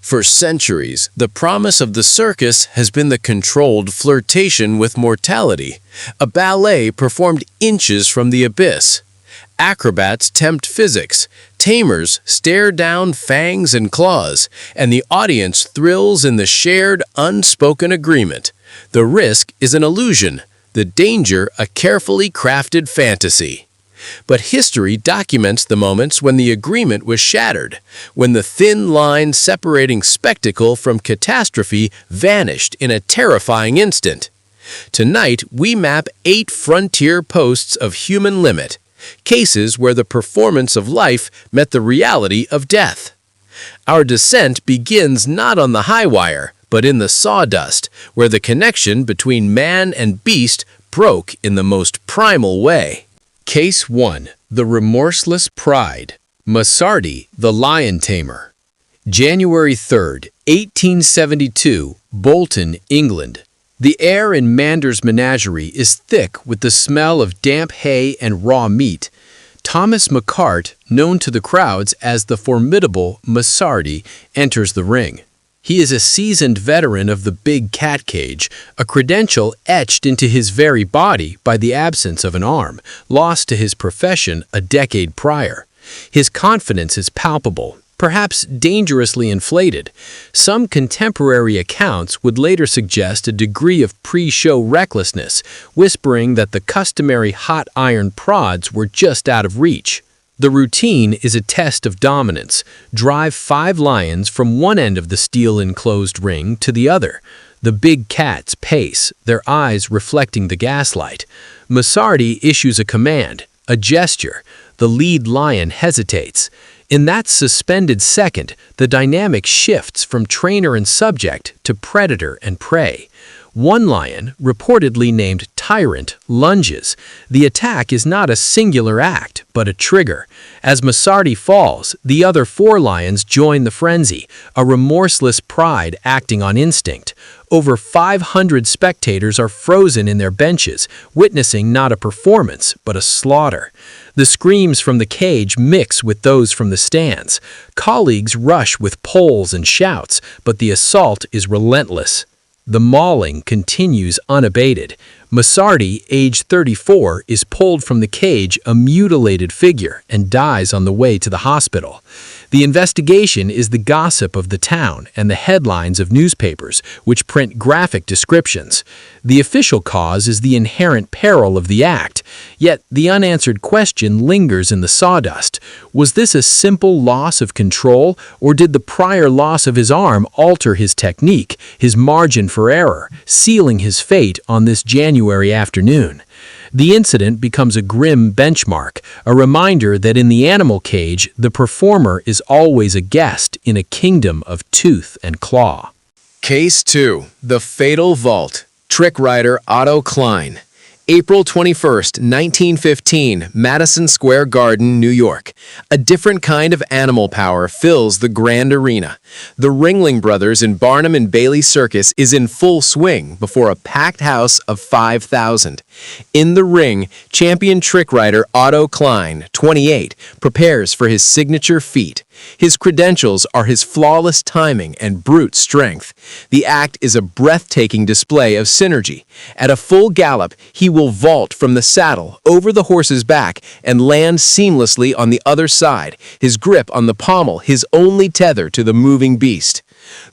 For centuries, the promise of the circus has been the controlled flirtation with mortality, a ballet performed inches from the abyss. Acrobats tempt physics, tamers stare down fangs and claws, and the audience thrills in the shared, unspoken agreement. The risk is an illusion, the danger a carefully crafted fantasy. But history documents the moments when the agreement was shattered, when the thin line separating spectacle from catastrophe vanished in a terrifying instant. Tonight, we map 8 frontier posts of human limit, cases where the performance of life met the reality of death. Our descent begins not on the high wire, but in the sawdust, where the connection between man and beast broke in the most primal way. Case 1. The Remorseless Pride. Masardi, the Lion Tamer. January 3, 1872, Bolton, England. The air in Mander's menagerie is thick with the smell of damp hay and raw meat. Thomas McCart, known to the crowds as the formidable Masardi, enters the ring. He is a seasoned veteran of the big cat cage, a credential etched into his very body by the absence of an arm, lost to his profession a decade prior. His confidence is palpable, perhaps dangerously inflated. Some contemporary accounts would later suggest a degree of pre-show recklessness, whispering that the customary hot iron prods were just out of reach. The routine is a test of dominance. Drive 5 lions from one end of the steel-enclosed ring to the other. The big cats pace, their eyes reflecting the gaslight. Masardi issues a command, a gesture. The lead lion hesitates. In that suspended second, the dynamic shifts from trainer and subject to predator and prey. One lion, reportedly named Tyrant, lunges. The attack is not a singular act, but a trigger. As Masardi falls, the other 4 lions join the frenzy, a remorseless pride acting on instinct. Over 500 spectators are frozen in their benches, witnessing not a performance, but a slaughter. The screams from the cage mix with those from the stands. Colleagues rush with poles and shouts, but the assault is relentless. The mauling continues unabated. Masardi, age 34, is pulled from the cage a mutilated figure and dies on the way to the hospital. The investigation is the gossip of the town and the headlines of newspapers, which print graphic descriptions. The official cause is the inherent peril of the act, yet the unanswered question lingers in the sawdust. Was this a simple loss of control, or did the prior loss of his arm alter his technique, his margin for error, sealing his fate on this January afternoon? The incident becomes a grim benchmark, a reminder that in the animal cage, the performer is always a guest in a kingdom of tooth and claw. Case 2. The Fatal Vault. Trick writer Otto Klein. April 21, 1915, Madison Square Garden, New York. A different kind of animal power fills the grand arena. The Ringling Brothers in Barnum and Bailey Circus is in full swing before a packed house of 5,000. In the ring, champion trick writer Otto Klein, 28, prepares for his signature feat. His credentials are his flawless timing and brute strength. The act is a breathtaking display of synergy. At a full gallop, he will vault from the saddle over the horse's back and land seamlessly on the other side, his grip on the pommel his only tether to the moving beast.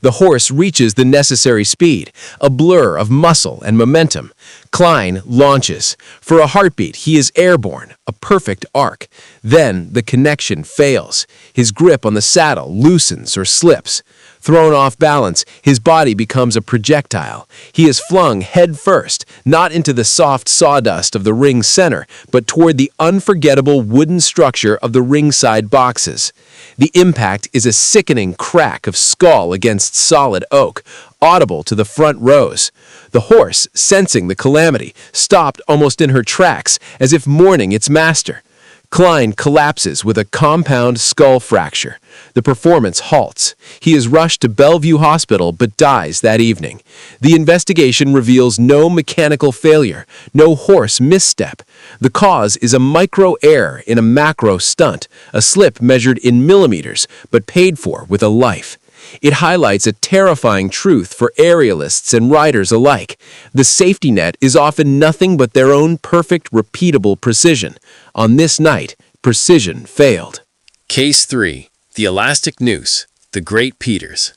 The horse reaches the necessary speed, a blur of muscle and momentum. Klein launches. For a heartbeat, he is airborne, a perfect arc. Then the connection fails. His grip on the saddle loosens or slips. Thrown off balance, his body becomes a projectile. He is flung head first, not into the soft sawdust of the ring center, but toward the unforgettable wooden structure of the ringside boxes. The impact is a sickening crack of skull against solid oak, audible to the front rows. The horse, sensing the calamity, stopped almost in her tracks, as if mourning its master. Klein collapses with a compound skull fracture. The performance halts. He is rushed to Bellevue Hospital but dies that evening. The investigation reveals no mechanical failure, no horse misstep. The cause is a micro error in a macro stunt, a slip measured in millimeters but paid for with a life. It highlights a terrifying truth for aerialists and riders alike. The safety net is often nothing but their own perfect, repeatable precision. On this night, precision failed. Case 3. The Elastic Noose, the Great Peters.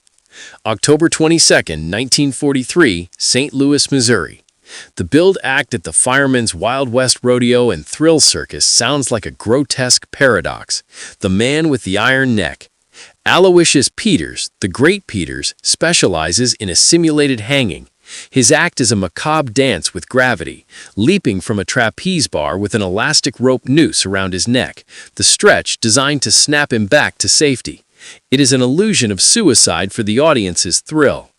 October 22, 1943, St. Louis, Missouri. The build act at the Fireman's Wild West Rodeo and Thrill Circus sounds like a grotesque paradox. The man with the iron neck. Aloysius Peters, the Great Peters, specializes in a simulated hanging. His act is a macabre dance with gravity, leaping from a trapeze bar with an elastic rope noose around his neck, the stretch designed to snap him back to safety. It is an illusion of suicide for the audience's thrill.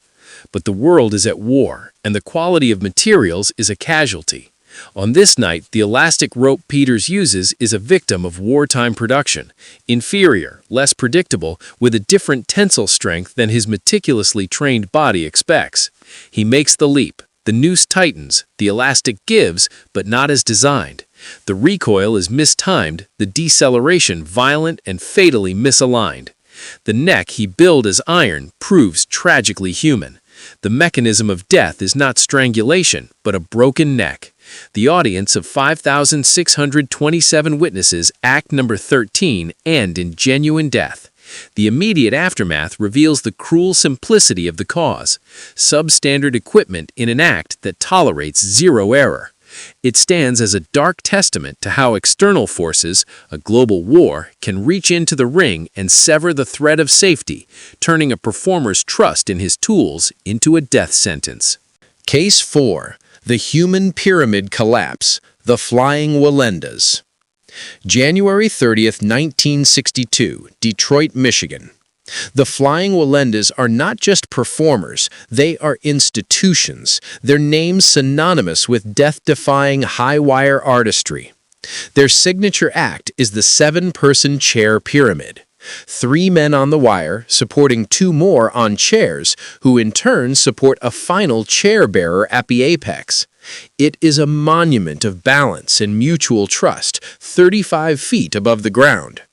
But the world is at war, and the quality of materials is a casualty. On this night, the elastic rope Peters uses is a victim of wartime production, inferior, less predictable, with a different tensile strength than his meticulously trained body expects. He makes the leap, the noose tightens, the elastic gives, but not as designed. The recoil is mistimed, the deceleration violent and fatally misaligned. The neck he billed as iron proves tragically human. The mechanism of death is not strangulation, but a broken neck. The audience of 5,627 witnesses act number 13 end in genuine death. The immediate aftermath reveals the cruel simplicity of the cause, substandard equipment in an act that tolerates zero error. It stands as a dark testament to how external forces, a global war, can reach into the ring and sever the thread of safety, turning a performer's trust in his tools into a death sentence. Case 4. The Human Pyramid Collapse, the Flying Walendas. January 30th, 1962, Detroit, Michigan. The Flying Walendas are not just performers, they are institutions, their names synonymous with death-defying high-wire artistry. Their signature act is the 7-person chair pyramid. 3 men on the wire, supporting 2 more on chairs, who in turn support a final chair bearer at the apex. It is a monument of balance and mutual trust, 35 feet above the ground.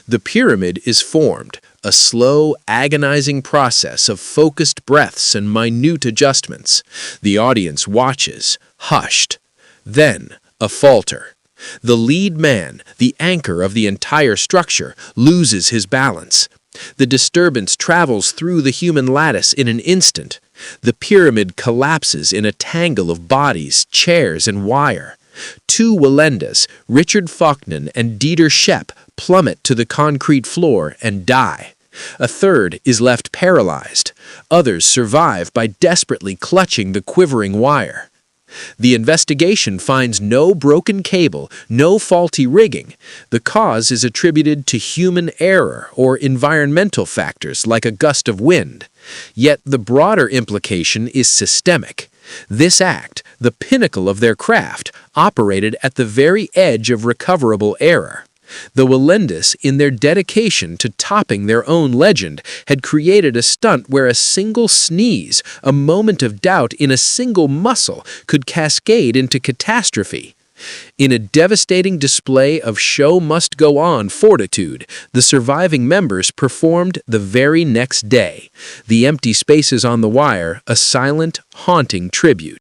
The pyramid is formed, a slow, agonizing process of focused breaths and minute adjustments. The audience watches, hushed. Then, a falter. The lead man, the anchor of the entire structure, loses his balance. The disturbance travels through the human lattice in an instant. The pyramid collapses in a tangle of bodies, chairs, and wire. 2 Walendas, Richard Faulkner and Dieter Schepp, plummet to the concrete floor and die. A third is left paralyzed. Others survive by desperately clutching the quivering wire. The investigation finds no broken cable, no faulty rigging. The cause is attributed to human error or environmental factors like a gust of wind. Yet the broader implication is systemic. This act, the pinnacle of their craft, operated at the very edge of recoverable error. The Walendas, in their dedication to topping their own legend, had created a stunt where a single sneeze, a moment of doubt in a single muscle, could cascade into catastrophe. In a devastating display of show-must-go-on fortitude, the surviving members performed the very next day. The empty spaces on the wire, a silent, haunting tribute.